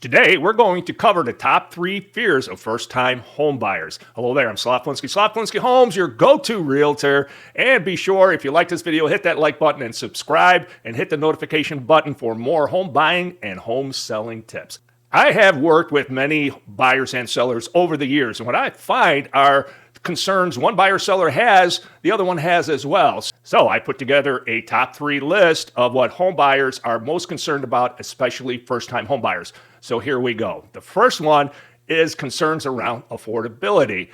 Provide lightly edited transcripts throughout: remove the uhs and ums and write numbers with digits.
Today, we're going to cover the top 3 fears of first-time home buyers. Hello there, I'm Sloflinski Homes, your go-to realtor. And be sure, if you like this video, hit that like button and subscribe, and hit the notification button for more home buying and home selling tips. I have worked with many buyers and sellers over the years, and what I find are concerns one buyer seller has, the other one has as well. So I put together a top 3 list of what home buyers are most concerned about, especially first-time home buyers. So here we go. The first one is concerns around affordability.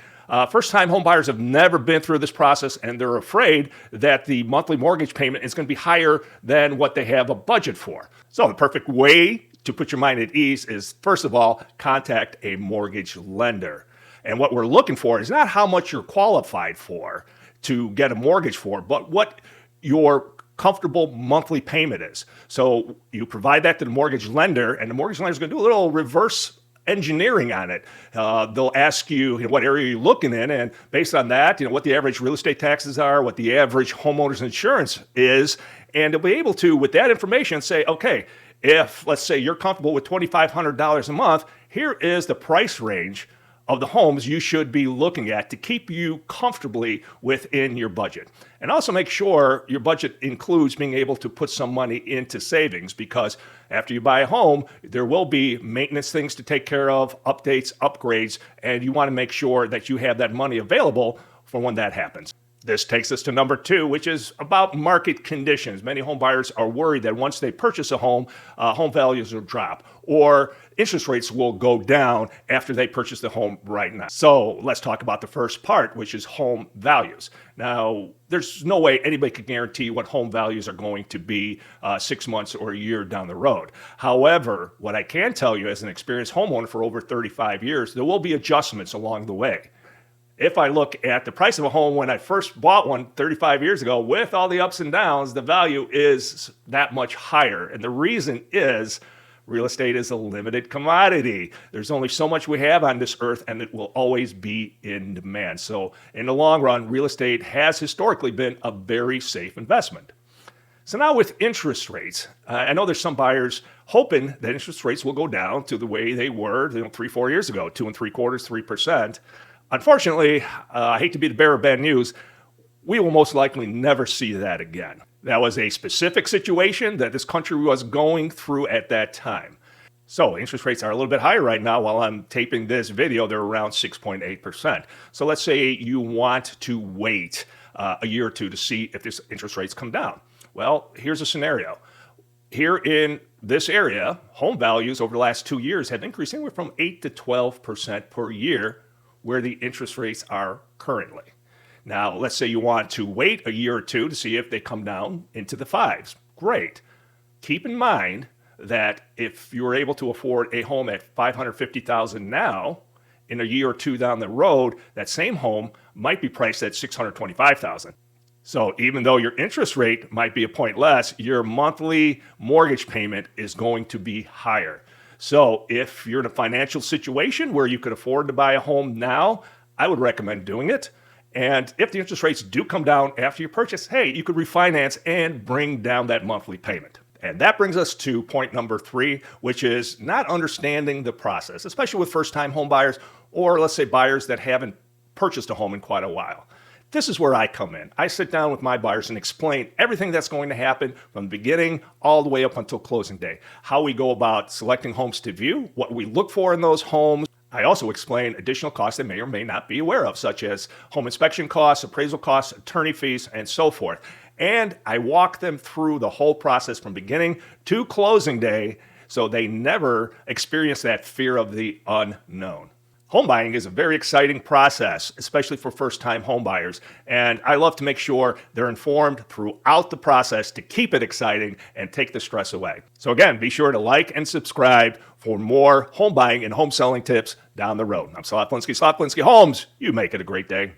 First-time home buyers have never been through this process, and they're afraid that the monthly mortgage payment is going to be higher than what they have a budget for. So the perfect way to put your mind at ease is, first of all, contact a mortgage lender. And what we're looking for is not how much you're qualified for to get a mortgage for, but what your comfortable monthly payment is. So you provide that to the mortgage lender, and the mortgage lender is going to do a little reverse engineering on it. They'll ask you, what area you're looking in, and based on that, what the average real estate taxes are, what the average homeowner's insurance is, and they'll be able to, with that information, say, okay, if, let's say, you're comfortable with $2,500 a month, here is the price range of the homes you should be looking at to keep you comfortably within your budget. And also make sure your budget includes being able to put some money into savings, because after you buy a home, there will be maintenance things to take care of, updates, upgrades, and you want to make sure that you have that money available for when that happens. This takes us to number 2, which is about market conditions. Many home buyers are worried that once they purchase a home, home values will drop, or interest rates will go down after they purchase the home right now. So let's talk about the first part, which is home values. Now, there's no way anybody can guarantee what home values are going to be 6 months or a year down the road. However, what I can tell you as an experienced homeowner for over 35 years, there will be adjustments along the way. If I look at the price of a home when I first bought one 35 years ago, with all the ups and downs, the value is that much higher. And the reason is real estate is a limited commodity. There's only so much we have on this earth, and it will always be in demand. So in the long run, real estate has historically been a very safe investment. So now with interest rates, I know there's some buyers hoping that interest rates will go down to the way they were 3-4 years ago, 2 3/4, 3%. Unfortunately, I hate to be the bearer of bad news, we will most likely never see that again. That was a specific situation that this country was going through at that time. So interest rates are a little bit higher right now. While I'm taping this video, they're around 6.8%. So let's say you want to wait a year or two to see if this interest rates come down. Well, here's a scenario. Here in this area, home values over the last 2 years have increased anywhere from 8 to 12% per year, where the interest rates are currently. Now, let's say you want to wait a year or two to see if they come down into the 5s. Great. Keep in mind that if you're able to afford a home at $550,000 now, in a year or two down the road, that same home might be priced at $625,000. So even though your interest rate might be a point less, your monthly mortgage payment is going to be higher. So if you're in a financial situation where you could afford to buy a home now, I would recommend doing it. And if the interest rates do come down after you purchase, hey, you could refinance and bring down that monthly payment. And that brings us to point number 3, which is not understanding the process, especially with first-time home buyers, or let's say buyers that haven't purchased a home in quite a while. This is where I come in. I sit down with my buyers and explain everything that's going to happen from the beginning all the way up until closing day. How we go about selecting homes to view, what we look for in those homes. I also explain additional costs they may or may not be aware of, such as home inspection costs, appraisal costs, attorney fees, and so forth. And I walk them through the whole process from beginning to closing day, so they never experience that fear of the unknown. Home buying is a very exciting process, especially for first-time home buyers, and I love to make sure they're informed throughout the process to keep it exciting and take the stress away. So again, be sure to like and subscribe for more home buying and home selling tips down the road. I'm Sloflinski Homes. You make it a great day.